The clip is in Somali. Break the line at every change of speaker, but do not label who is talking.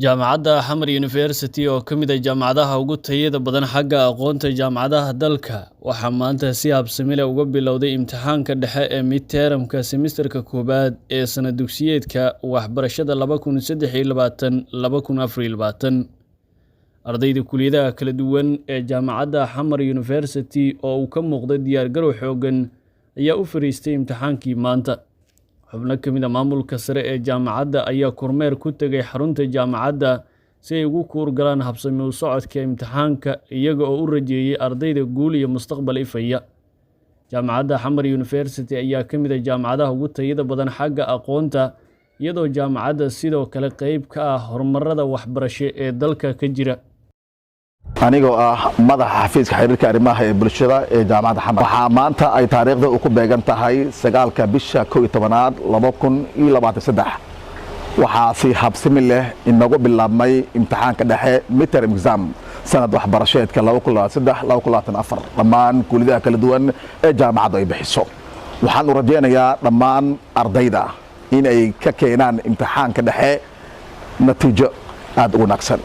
jaamacadda Xamar University oo ka mid ah jaamacadaha ugu tayada badan xagga aqoonta jaamacadaha dalka waxaa maanta si habsami leh uga bilowday imtixaanka dhexe ee midtermka semesterka koowaad ee sanad dugsiyeedka waxbarashada 2023-2024 ardayda kulliyadaha kala duwan ee jaamacadda Xamar University oo uu ka muuqday diyaar garow xoogan ayaa u fariistay imtixaankii maanta. xubno ka mid ah maamulka sare ee jaamacadda ayaa kormeer ku tagay xarunta jaamacadda si ay ugu kuurgalaan habsami u socodka imtixaanka iyaga oo u rajeeyay ardayda guul iyo mustaqbal ifaya. jaamacadda Xamar University ayaa ka mid ah jaamacadaha ugu tayada badan xagga aqoonta iyadoo jaamacadda sidoo kale qayb ka ah horumarada waxbarasho ee dalka ka jira.
anigoo ah madaxa xafiiska xiriirka arrimaha ee bulshada ee jaamacadda Xamar waxaa maanta ay taariikhda ku beegan tahay 9 bisha 11aad 2023 waxaa si habsami leh inagu bilaabmay imtixaanka dhexe midterm exam sanad waxbarasheedka 2023-2024 dhammaan kulliyadaha kala duwan ee jaamacaddu ay bixiso. waxaan u rajaynayaa dhammaan ardayda in ay ka keenaan imtixaanka dhexe natiijo aad u wanaagsan.